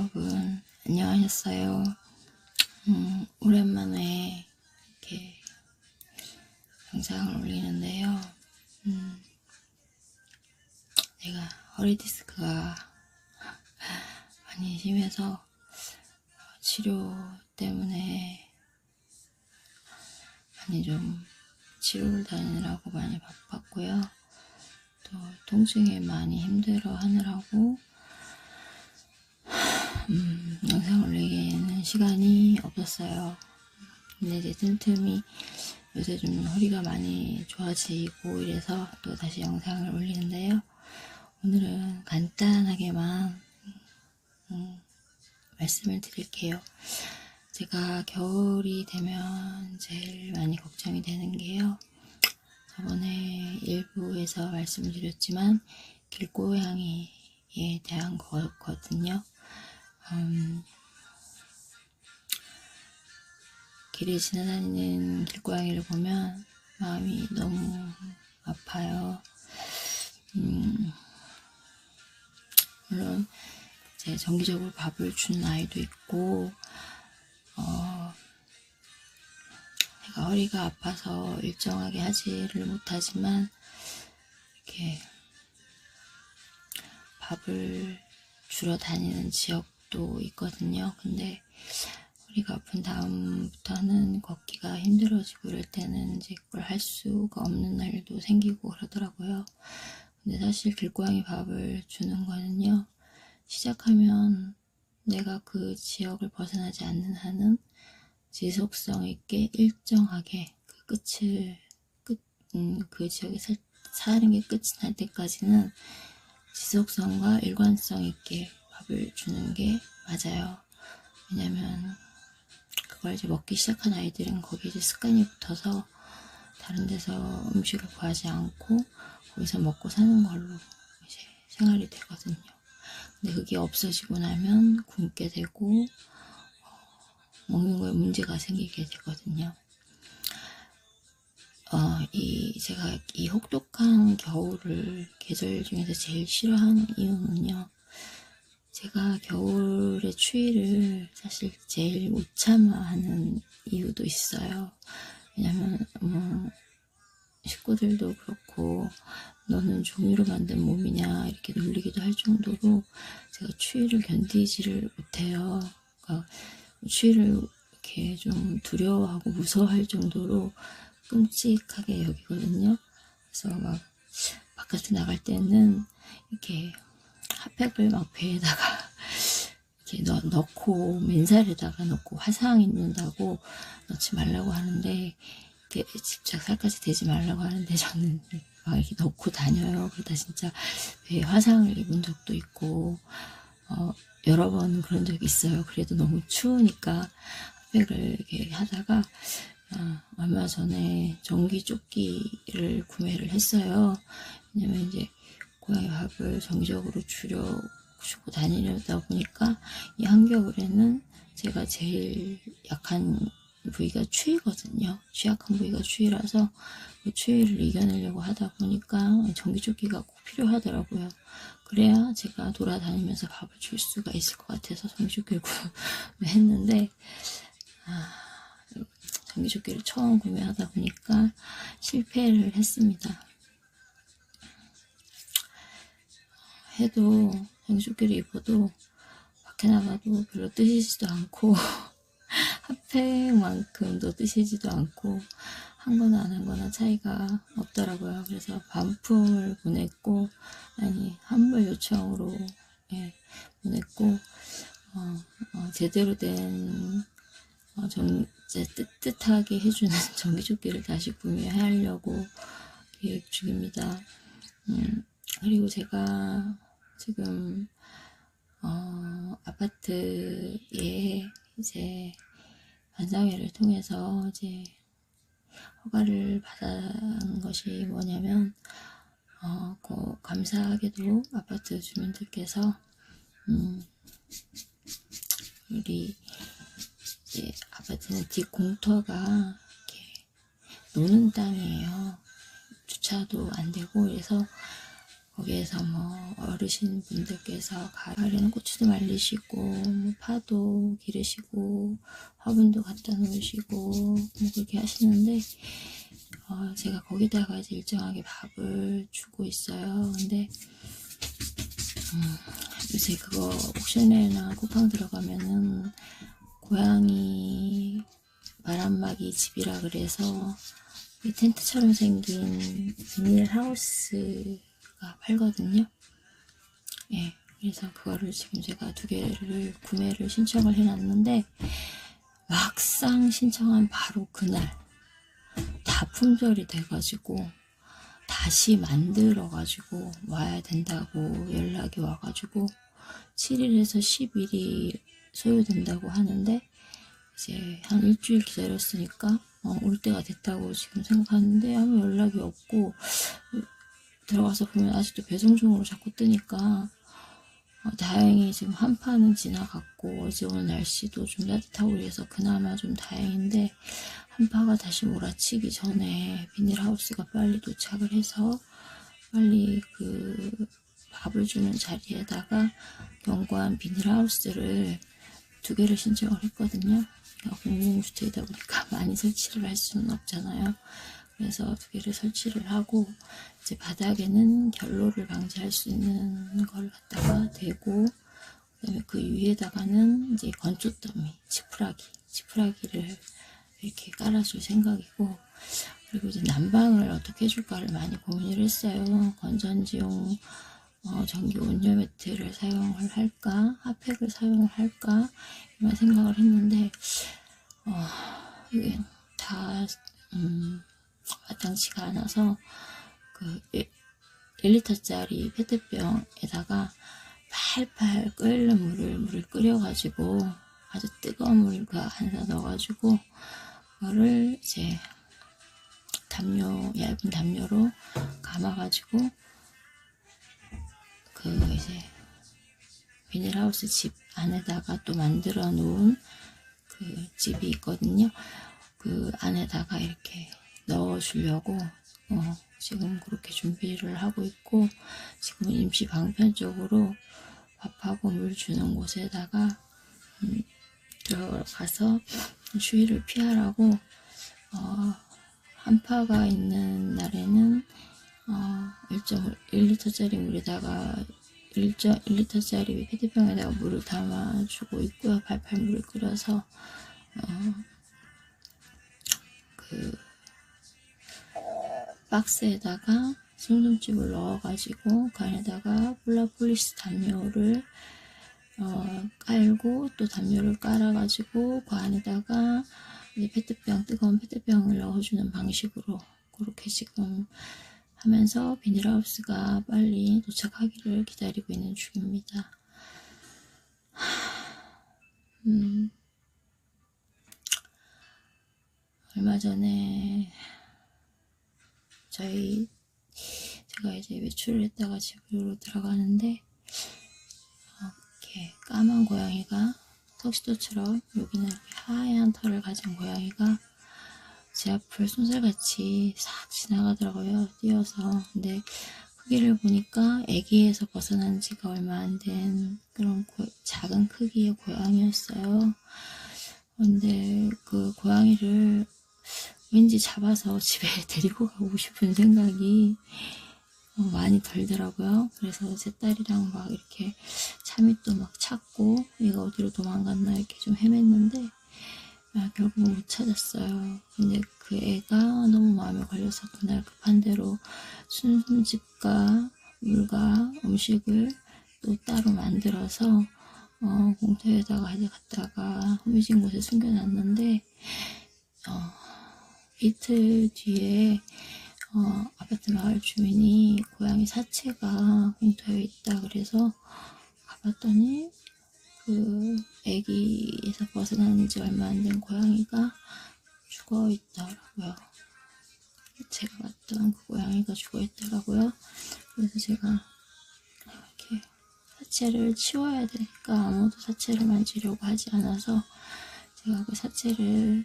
여러분 안녕하셨어요. 오랜만에 이렇게 영상을 올리는데요. 제가 허리 디스크가 많이 심해서 치료 때문에 많이 좀 치료를 다니느라고 많이 바빴고요. 또 통증에 많이 힘들어 하느라고 영상 올리기에는 시간이 없었어요. 근데 이제 틈틈이 요새 좀 허리가 많이 좋아지고 이래서 또 다시 영상을 올리는데요. 오늘은 간단하게만 말씀을 드릴게요. 제가 겨울이 되면 제일 많이 걱정이 되는 게요. 저번에 일부에서 말씀드렸지만 길고양이에 대한 거거든요. 길에 지나다니는 길고양이를 보면 마음이 너무 아파요. 물론 이제 정기적으로 밥을 주는 아이도 있고, 제가 허리가 아파서 일정하게 하지를 못하지만 이렇게 밥을 주러 다니는 지역도 있거든요. 근데 허리가 아픈 다음부터는 걷기가 힘들어지고 이럴 때는 이제 그걸 할 수가 없는 날도 생기고 그러더라고요. 근데 사실 길고양이 밥을 주는 거는요, 시작하면 내가 그 지역을 벗어나지 않는 한은 지속성 있게 일정하게 그 지역에 사는 게 끝이 날 때까지는 지속성과 일관성 있게 밥을 주는 게 맞아요. 왜냐면 그걸 이제 먹기 시작한 아이들은 거기에 이제 습관이 붙어서 다른 데서 음식을 구하지 않고 거기서 먹고 사는 걸로 이제 생활이 되거든요. 근데 그게 없어지고 나면 굶게 되고 먹는 거에 문제가 생기게 되거든요. 제가 이 혹독한 겨울을 계절 중에서 제일 싫어하는 이유는요. 제가 겨울의 추위를 사실 제일 못 참아하는 이유도 있어요. 왜냐면 식구들도 그렇고 너는 종이로 만든 몸이냐 이렇게 놀리기도 할 정도로 제가 추위를 견디지를 못해요. 그러니까 추위를 이렇게 좀 두려워하고 무서워할 정도로 끔찍하게 여기거든요. 그래서 막 바깥에 나갈 때는 이렇게 핫팩을 막 배에다가 이렇게 넣고 맨살에다가 넣고 화상 입는다고 넣지 말라고 하는데 이렇게 집착살까지 대지 말라고 하는데 저는 막 이렇게 넣고 다녀요. 그러다 진짜 배에 화상을 입은 적도 있고 여러 번 그런 적이 있어요. 그래도 너무 추우니까 핫팩을 이렇게 하다가 얼마 전에 전기조끼를 구매를 했어요. 왜냐면 이제 고양이 밥을 정기적으로 주고 다니려다 보니까 이 한겨울에는 제가 제일 약한 부위가 추위거든요. 취약한 부위가 추위라서 그 추위를 이겨내려고 하다 보니까 전기조끼가 꼭 필요하더라고요. 그래야 제가 돌아다니면서 밥을 줄 수가 있을 것 같아서 전기조끼를 구매했는데 전기조끼를 처음 구매하다 보니까 실패를 했습니다. 해도 전기조끼를 입어도 밖에 나가도 별로 뜨시지도 않고 핫팩만큼도 뜨시지도 않고 한 거나 안 한 거나 차이가 없더라고요. 그래서 반품을 보냈고 환불 요청으로 보냈고 제대로 된 이제 뜨뜻하게 해주는 전기조끼를 다시 구매하려고 계획 중입니다. 그리고 제가 지금 아파트에 이제 반상회를 통해서 이제 허가를 받은 것이 뭐냐면 감사하게도 아파트 주민들께서 우리 이제 아파트는 뒷공터가 이렇게 노는 땅이에요. 주차도 안 되고 그래서 거기에서 뭐 어르신 분들께서 가을에는 고추도 말리시고 뭐 파도 기르시고 화분도 갖다 놓으시고 뭐 그렇게 하시는데 제가 거기다가 이제 일정하게 밥을 주고 있어요. 근데 요새 그거 옥션에나 쿠팡 들어가면은 고양이 바람막이 집이라 그래서 텐트처럼 생긴 비닐 하우스가 팔거든요. 예, 그래서 그거를 지금 제가 2개를 구매를 신청을 해놨는데 막상 신청한 바로 그날 다 품절이 돼가지고 다시 만들어가지고 와야 된다고 연락이 와가지고 7일에서 10일이 소요된다고 하는데 이제 한 일주일 기다렸으니까 올 때가 됐다고 지금 생각하는데 아무 연락이 없고 들어가서 보면 아직도 배송 중으로 자꾸 뜨니까 다행히 지금 한파는 지나갔고 어제 오늘 날씨도 좀 따뜻하고 그래서 그나마 좀 다행인데 한파가 다시 몰아치기 전에 비닐하우스가 빨리 도착을 해서 빨리 그 밥을 주는 자리에다가 견고한 비닐하우스를 2개를 신청을 했거든요. 공공주택이다 보니까 많이 설치를 할 수는 없잖아요. 그래서 2개를 설치를 하고 이제 바닥에는 결로를 방지할 수 있는 걸 갖다가 대고 그다음에 그 위에다가는 이제 건조더미, 지푸라기를 이렇게 깔아줄 생각이고 그리고 이제 난방을 어떻게 해줄까를 많이 고민을 했어요. 건전지용 전기 온열 매트를 사용을 할까, 핫팩을 사용을 할까 이런 생각을 했는데 이게 다 마땅치가 않아서 그 1리터짜리 페트병에다가 팔팔 끓는 물을 끓여가지고 아주 뜨거운 물 그 안에다 넣어가지고 그거를 이제 얇은 담요로 감아가지고 그 이제 비닐하우스 집 안에다가 또 만들어 놓은 그 집이 있거든요. 그 안에다가 이렇게 넣어 주려고 지금 그렇게 준비를 하고 있고 지금 임시 방편적으로 밥하고 물 주는 곳에다가 들어가서 추위를 피하라고 한파가 있는 날에는 1.1리터짜리 물에다가 1리터짜리 페트병에다가 물을 담아주고 있고요. 팔팔 물을 끓여서 그 박스에다가 숭늉집을 넣어가지고 그 안에다가 폴라폴리스 담요를 깔고 또 담요를 깔아가지고 그 안에다가 뜨거운 페트병을 넣어주는 방식으로 그렇게 지금 하면서 비닐하우스가 빨리 도착하기를 기다리고 있는 중입니다. 얼마 전에 제가 이제 외출을 했다가 집으로 들어가는데 이렇게 까만 고양이가 턱시도처럼 여기는 이렇게 하얀 털을 가진 고양이가 제 앞을 손살같이 싹 지나가더라고요. 뛰어서. 근데 크기를 보니까 아기에서 벗어난 지가 얼마 안 된 그런 작은 크기의 고양이였어요. 근데 그 고양이를 왠지 잡아서 집에 데리고 가고 싶은 생각이 많이 들더라고요. 그래서 제 딸이랑 막 이렇게 차밑도 막 찾고 얘가 어디로 도망갔나 이렇게 좀 헤맸는데 결국은 못 찾았어요. 근데 그 애가 너무 마음에 걸려서 그날 급한 대로 순순집과 물과 음식을 또 따로 만들어서 공터에다가 갖다가 후미진 곳에 숨겨놨는데 이틀 뒤에 아파트 마을 주민이 고양이 사체가 공터에 있다 그래서 가봤더니 그 아기에서 벗어난 지 얼마 안 된 고양이가 죽어 있더라고요. 제가 봤던 그 고양이가 죽어 있더라고요. 그래서 제가 이렇게 사체를 치워야 되니까 아무도 사체를 만지려고 하지 않아서 제가 그 사체를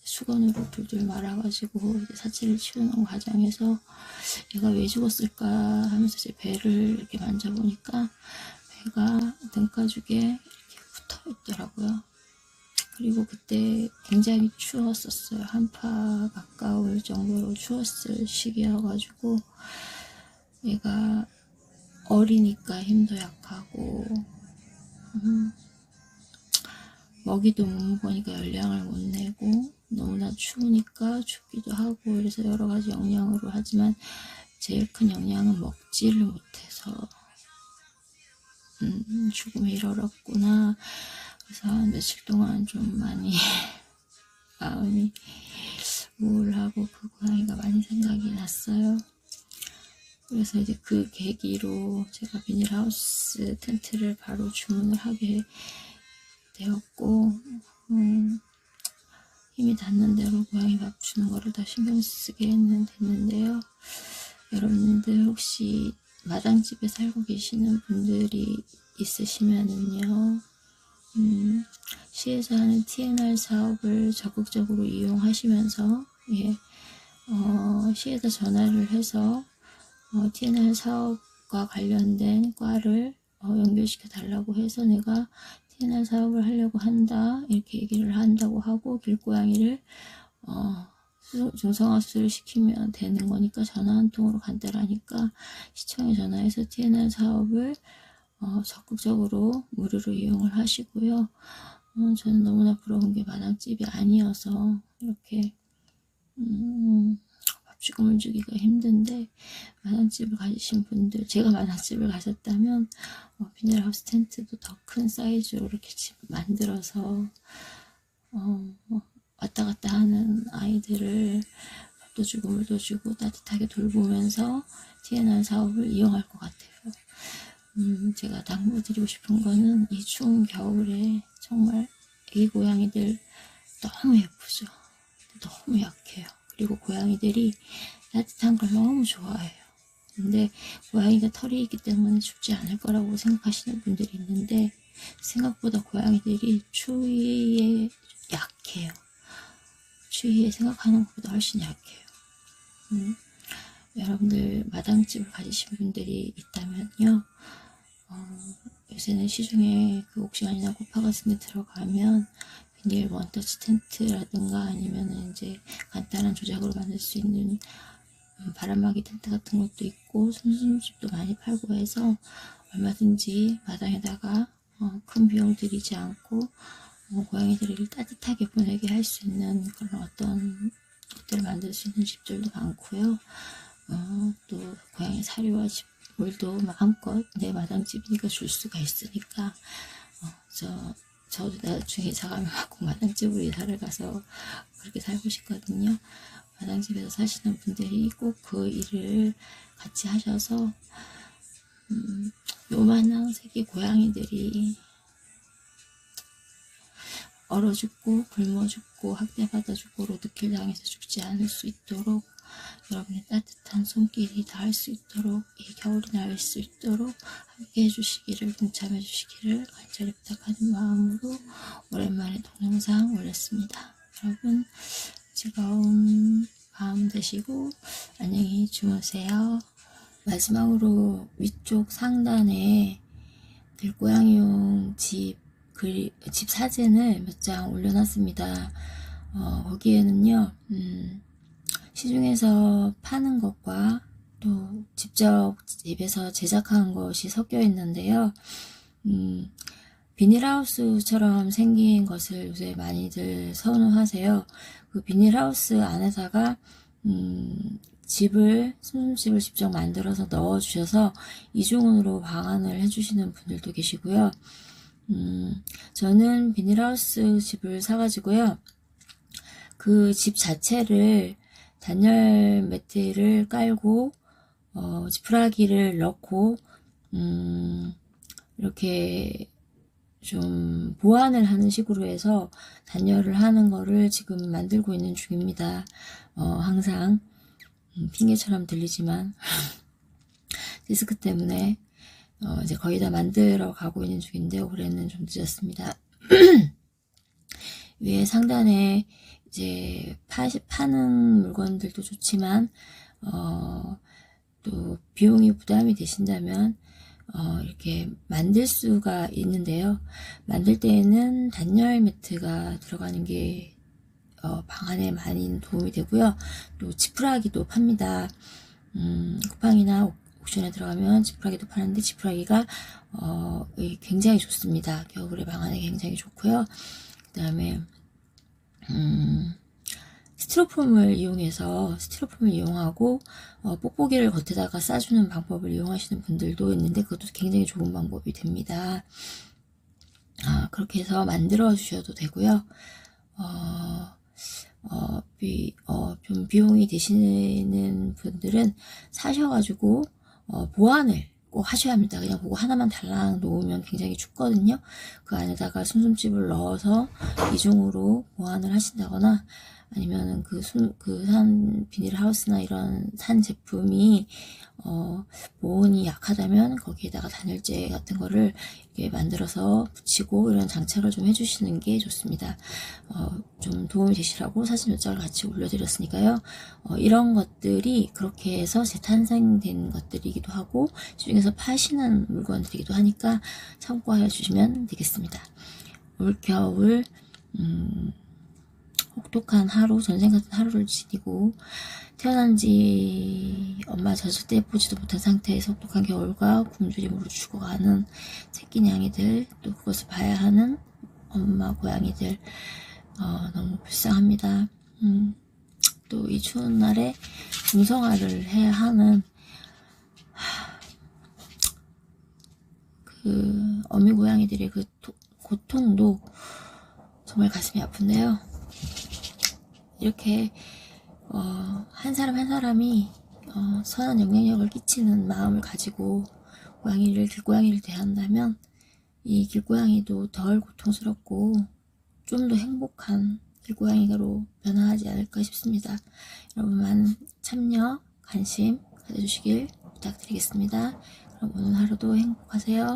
수건으로 둘둘 말아가지고 이제 사체를 치우는 과정에서 얘가 왜 죽었을까 하면서 제 배를 이렇게 만져보니까 배가 등가죽에 이렇게 붙어 있더라고요. 그리고 그때 굉장히 추웠었어요. 한파 가까울 정도로 추웠을 시기여가지고 얘가 어리니까 힘도 약하고 먹이도 못 먹으니까 열량을 못 내고 너무나 추우니까 춥기도 하고 그래서 여러 가지 영양으로 하지만 제일 큰 영양은 먹지를 못해서 죽음에 이르렀구나. 그래서 한 며칠 동안 좀 많이 마음이 우울하고 그 고양이가 많이 생각이 났어요. 그래서 이제 그 계기로 제가 비닐하우스 텐트를 바로 주문을 하게 되었고 힘이 닿는 대로 고양이 밥 주는 거를 더 신경 쓰게 됐는데요. 여러분들 혹시 마당집에 살고 계시는 분들이 있으시면은요, 시에서 하는 TNR 사업을 적극적으로 이용하시면서 시에다 전화를 해서 TNR 사업과 관련된 과를 연결시켜 달라고 해서 내가 TNR 사업을 하려고 한다 이렇게 얘기를 한다고 하고 길고양이를 중성화 수술을 시키면 되는 거니까 전화 한 통으로 간단하니까 시청에 전화해서 TNR 사업을 적극적으로 무료로 이용을 하시고요. 저는 너무나 부러운 게 마당집이 아니어서 이렇게 밥주금을 주기가 힘든데 마당집을 가지신 분들, 제가 마당집을 가졌다면 비닐하우스 텐트도 더 큰 사이즈로 이렇게 집 만들어서 왔다 갔다 하는 아이들을 밥도 주고 물도 주고 따뜻하게 돌보면서 TNR 사업을 이용할 것 같아요. 제가 당부드리고 싶은 거는 이 추운 겨울에 정말 애기 고양이들 너무 예쁘죠. 너무 약해요. 그리고 고양이들이 따뜻한 걸 너무 좋아해요. 근데 고양이가 털이 있기 때문에 춥지 않을 거라고 생각하시는 분들이 있는데 생각보다 고양이들이 추위에 약해요. 추위에 생각하는 것보다 훨씬 약해요. 여러분들 마당집을 가지신 분들이 있다면요, 요새는 시중에 그 옥시간이나 코파 같은 데 들어가면 비닐 원터치 텐트라든가 아니면 이제 간단한 조작으로 만들 수 있는 바람막이 텐트 같은 것도 있고 손수집도 많이 팔고 해서 얼마든지 마당에다가 큰 비용 들이지 않고 고양이들을 따뜻하게 보내게 할 수 있는 그런 어떤 것들을 만들 수 있는 집들도 많고요. 또 고양이 사료와 물도 마음껏 내 마당집이니까 줄 수가 있으니까 저도 나중에 자가면 갖고 마당집으로 이사를 가서 그렇게 살고 싶거든요. 마당집에서 사시는 분들이 꼭 그 일을 같이 하셔서 요만한 새끼 고양이들이 얼어 죽고 굶어 죽고 학대받아 죽고 로드킬 당해서 죽지 않을 수 있도록 여러분의 따뜻한 손길이 닿을 수 있도록 이 겨울이 날 수 있도록 함께 해주시기를 동참해 주시기를 간절히 부탁하는 마음으로 오랜만에 동영상 올렸습니다. 여러분 즐거운 밤 되시고 안녕히 주무세요. 마지막으로 위쪽 상단에 들고양이용 집 사진을 몇 장 올려놨습니다. 거기에는요, 시중에서 파는 것과 또 직접 집에서 제작한 것이 섞여 있는데요. 비닐하우스처럼 생긴 것을 요새 많이들 선호하세요. 그 비닐하우스 안에다가 순수집을 직접 만들어서 넣어주셔서 이중으로 방안을 해주시는 분들도 계시고요. 저는 비닐하우스 집을 사가지고요. 그 집 자체를 단열 매트를 깔고 지푸라기를 넣고 이렇게 좀 보완을 하는 식으로 해서 단열을 하는 거를 지금 만들고 있는 중입니다. 항상 핑계처럼 들리지만 디스크 때문에 이제 거의 다 만들어 가고 있는 중인데 올해는 좀 늦었습니다. 위에 상단에 이제 파는 물건들도 좋지만 또 비용이 부담이 되신다면 이렇게 만들 수가 있는데요. 만들 때에는 단열 매트가 들어가는 게 방 안에 많이 도움이 되고요. 또 지푸라기도 팝니다. 쿠팡이나 옥션에 들어가면 지푸라기도 파는데 지푸라기가 굉장히 좋습니다. 겨울에 방 안에 굉장히 좋고요. 그 다음에 스티로폼을 이용하고 뽁뽁이를 겉에다가 싸주는 방법을 이용하시는 분들도 있는데 그것도 굉장히 좋은 방법이 됩니다. 그렇게 해서 만들어 주셔도 되고요. 좀 비용이 되시는 분들은 사셔가지고 보완을 꼭 하셔야 합니다. 그냥 그거 하나만 달랑 놓으면 굉장히 춥거든요. 그 안에다가 순숨집을 넣어서 이중으로 보완을 하신다거나 아니면은 산 비닐하우스나 이런 산 제품이 보온이 약하다면 거기에다가 단열재 같은 거를 이렇게 만들어서 붙이고 이런 장착을 좀 해주시는 게 좋습니다. 좀 도움이 되시라고 사진 몇 장을 같이 올려드렸으니까요. 이런 것들이 그렇게 해서 재탄생된 것들이기도 하고 시중에서 파시는 물건들이기도 하니까 참고해 주시면 되겠습니다. 올겨울 혹독한 하루, 전생 같은 하루를 지니고 태어난지 엄마 젖을 때 보지도 못한 상태에서 혹독한 겨울과 굶주림으로 죽어가는 새끼 냥이들, 또 그것을 봐야 하는 엄마 고양이들 너무 불쌍합니다. 또 이 추운 날에 중성화를 해야 하는 그 어미 고양이들의 그 고통도 정말 가슴이 아픈데요. 이렇게 한 사람 한 사람이 선한 영향력을 끼치는 마음을 가지고 길고양이를 대한다면 이 길고양이도 덜 고통스럽고 좀 더 행복한 길고양이로 변화하지 않을까 싶습니다. 여러분 많은 참여, 관심 가져주시길 부탁드리겠습니다. 그럼 오늘 하루도 행복하세요.